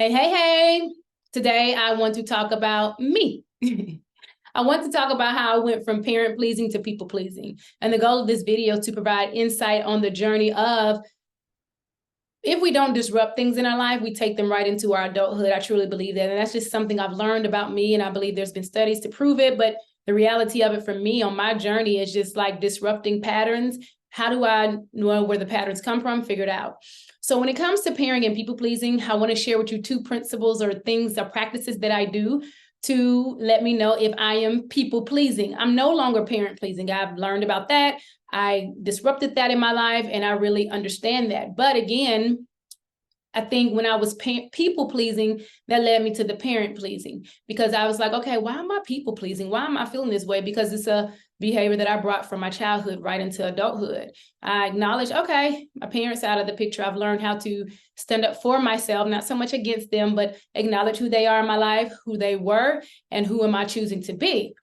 Hey, hey, hey. Today I want to talk about me. I want to talk about how I went from parent pleasing to people pleasing. And the goal of this video is to provide insight on the journey of if we don't disrupt things in our life, we take them right into our adulthood. I truly believe that. And that's just something I've learned about me. And I believe there's been studies to prove it. But the reality of it for me on my journey is just like disrupting patterns. How do I know where the patterns come from? Figure it out. So when it comes to parenting and people pleasing, I want to share with you two principles or things or practices that I do to let me know if I am people pleasing. I'm no longer parent pleasing. I've learned about that. I disrupted that in my life and I really understand that. But again, I think when I was people pleasing, that led me to the parent pleasing, because I was like, okay, why am I people pleasing? Why am I feeling this way? Because it's a behavior that I brought from my childhood right into adulthood. I acknowledge, okay, my parents out of the picture. I've learned how to stand up for myself, not so much against them, but acknowledge who they are in my life, who they were, and who am I choosing to be.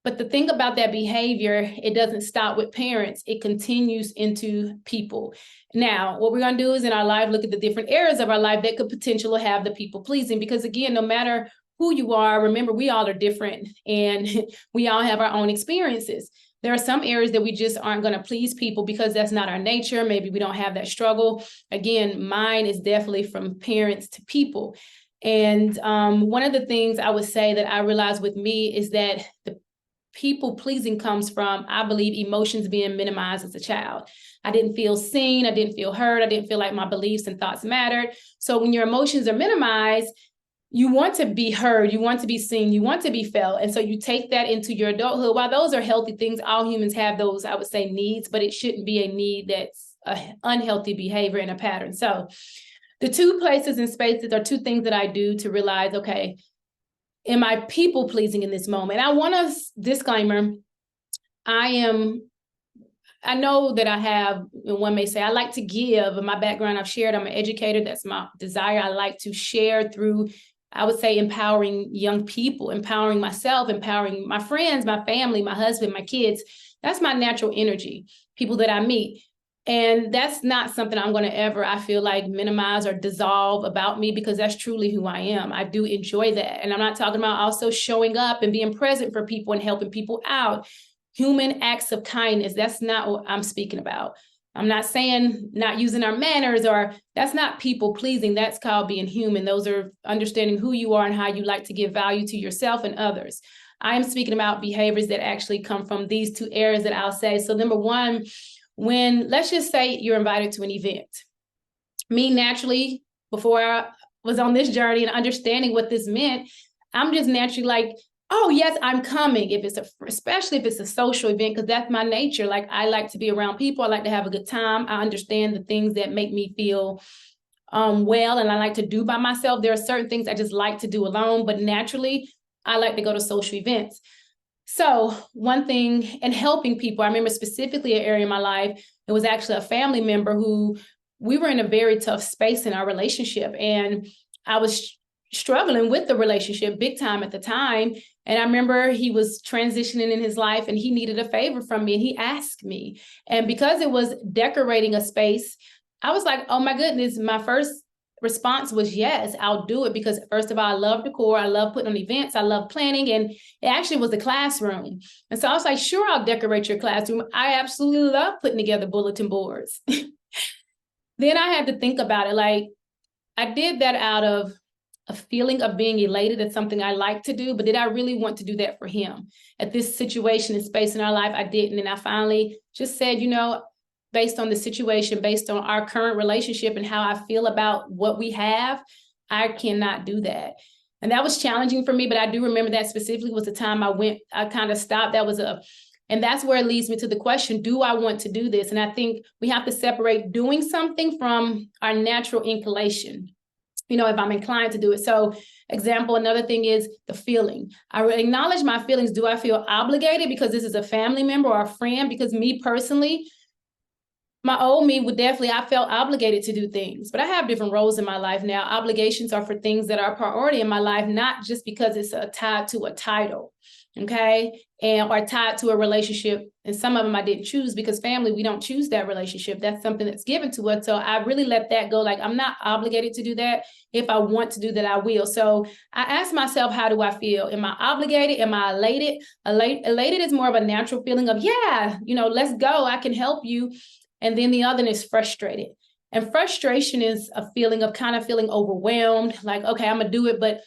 But the thing about that behavior, it doesn't stop with parents. It continues into people. Now, what we're going to do is in our life, look at the different areas of our life that could potentially have the people pleasing. Because again, no matter who you are, remember, we all are different and we all have our own experiences. There are some areas that we just aren't going to please people because that's not our nature. Maybe we don't have that struggle. Again, mine is definitely from parents to people. And one of the things I would say that I realized with me is that the people pleasing comes from, I believe, emotions being minimized as a child. I didn't feel seen. I didn't feel heard. I didn't feel like my beliefs and thoughts mattered. So when your emotions are minimized, you want to be heard, you want to be seen, you want to be felt. And so you take that into your adulthood. While those are healthy things, all humans have those, I would say, needs, but it shouldn't be a need that's an unhealthy behavior and a pattern. So the two places and spaces are two things that I do to realize, okay, am I people pleasing in this moment? I want a disclaimer. I know that I have, one may say, I like to give. In my background, I've shared, I'm an educator. That's my desire. I like to share through, I would say, empowering young people, empowering myself, empowering my friends, my family, my husband, my kids. That's my natural energy, people that I meet. And that's not something I'm going to ever, I feel like, minimize or dissolve about me, because that's truly who I am. I do enjoy that. And I'm not talking about also showing up and being present for people and helping people out. Human acts of kindness, that's not what I'm speaking about. I'm not saying not using our manners, or that's not people pleasing. That's called being human. Those are understanding who you are and how you like to give value to yourself and others. I am speaking about behaviors that actually come from these two areas that I'll say. So number one, when, let's just say you're invited to an event. Me, naturally, before I was on this journey and understanding what this meant, I'm just naturally like, oh yes, I'm coming. Especially if it's a social event, because that's my nature. Like, I like to be around people. I like to have a good time. I understand the things that make me feel well, and I like to do by myself. There are certain things I just like to do alone, but naturally, I like to go to social events. So one thing, and helping people, I remember specifically an area in my life, it was actually a family member who, we were in a very tough space in our relationship, and I was struggling with the relationship big time at the time. And I remember he was transitioning in his life and he needed a favor from me, and he asked me. And because it was decorating a space, I was like, oh my goodness, my first response was, yes, I'll do it, because first of all, I love decor, I love putting on events, I love planning, and it actually was a classroom. And so I was like, sure, I'll decorate your classroom. I absolutely love putting together bulletin boards. Then I had to think about it, like, I did that out of a feeling of being elated at something I like to do, but did I really want to do that for him? At this situation and space in our life, I didn't. And I finally just said, based on the situation, based on our current relationship and how I feel about what we have, I cannot do that. And that was challenging for me, but I do remember that specifically was the time I kind of stopped. And that's where it leads me to the question, do I want to do this? And I think we have to separate doing something from our natural inclination, if I'm inclined to do it. So example, another thing is the feeling. I acknowledge my feelings. Do I feel obligated because this is a family member or a friend? Because me personally, my old me would definitely, I felt obligated to do things, but I have different roles in my life now. Obligations are for things that are a priority in my life, not just because it's tied to a title. okay, and are tied to a relationship. And some of them I didn't choose, because family, we don't choose that relationship. That's something that's given to us. So I really let that go. Like, I'm not obligated to do that. If I want to do that, I will. So I asked myself, how do I feel? Am I obligated? Am I elated? Elated is more of a natural feeling of, yeah, let's go, I can help you. And then the other is frustrated. And frustration is a feeling of kind of feeling overwhelmed, like, okay, I'm gonna do it, but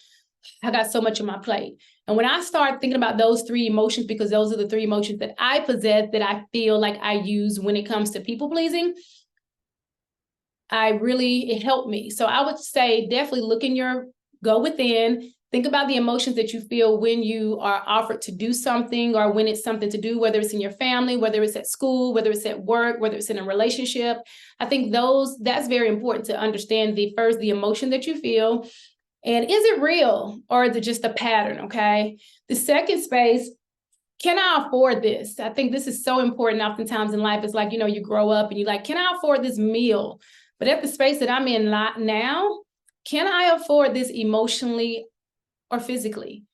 I got so much on my plate. And when I start thinking about those three emotions, because those are the three emotions that I possess, that I feel like I use when it comes to people pleasing, it helped me. So I would say definitely go within, think about the emotions that you feel when you are offered to do something, or when it's something to do, whether it's in your family, whether it's at school, whether it's at work, whether it's in a relationship. I think that's very important to understand the emotion that you feel. And is it real, or is it just a pattern? Okay. The second space, can I afford this? I think this is so important oftentimes in life. It's like, you grow up and you're like, can I afford this meal? But at the space that I'm in now, can I afford this emotionally or physically?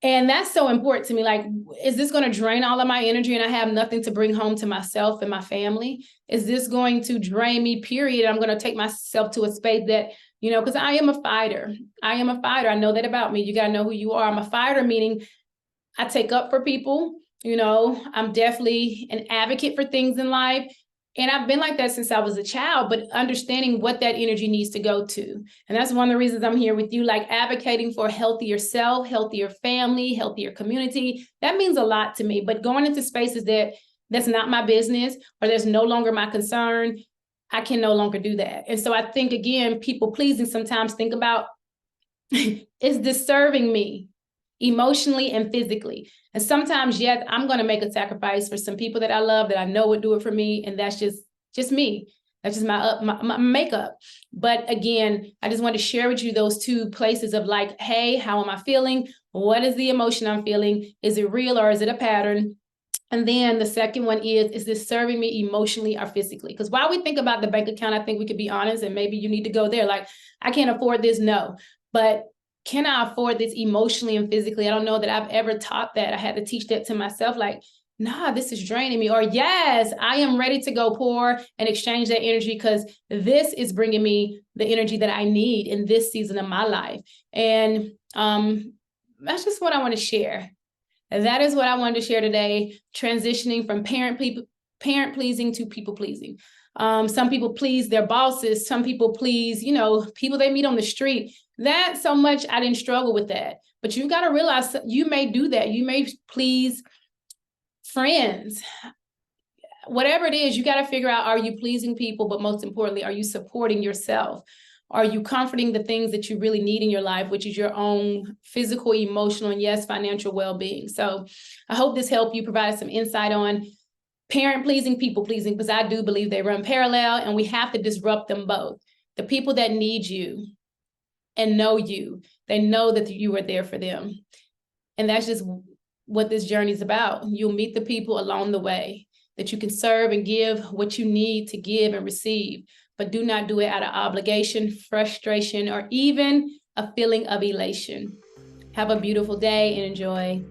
And that's so important to me. Like, is this going to drain all of my energy and I have nothing to bring home to myself and my family? Is this going to drain me, period? I'm going to take myself to a space that, because I am a fighter. I am a fighter. I know that about me. You got to know who you are. I'm a fighter, meaning I take up for people. I'm definitely an advocate for things in life. And I've been like that since I was a child, but understanding what that energy needs to go to. And that's one of the reasons I'm here with you, like advocating for a healthier self, healthier family, healthier community. That means a lot to me. But going into spaces that's not my business, or that's no longer my concern, I can no longer do that. And so I think, again, people pleasing, sometimes think about, is this serving me emotionally and physically? And sometimes, yes, I'm going to make a sacrifice for some people that I love, that I know would do it for me. And that's just me. That's just my makeup. But again, I just want to share with you those two places of like, hey, how am I feeling? What is the emotion I'm feeling? Is it real, or is it a pattern? And then the second one is this serving me emotionally or physically? Because while we think about the bank account, I think we could be honest, and maybe you need to go there. Like, I can't afford this, no. But can I afford this emotionally and physically? I don't know that I've ever taught that. I had to teach that to myself, like, nah, this is draining me. Or yes, I am ready to go pour and exchange that energy, because this is bringing me the energy that I need in this season of my life. And that's just what I want to share. And that is what I wanted to share today, transitioning from parent pleasing to people pleasing. Some people please their bosses. Some people please, people they meet on the street. That so much, I didn't struggle with that. But you got to realize you may do that. You may please friends. Whatever it is, you got to figure out, are you pleasing people? But most importantly, are you supporting yourself? Are you comforting the things that you really need in your life, which is your own physical, emotional, and yes, financial well-being? So I hope this helped you, provide some insight on parent pleasing, people pleasing, because I do believe they run parallel, and we have to disrupt them both. The people that need you and know you, they know that you are there for them. And that's just what this journey is about. You'll meet the people along the way that you can serve and give what you need to give and receive. But do not do it out of obligation, frustration, or even a feeling of elation. Have a beautiful day and enjoy.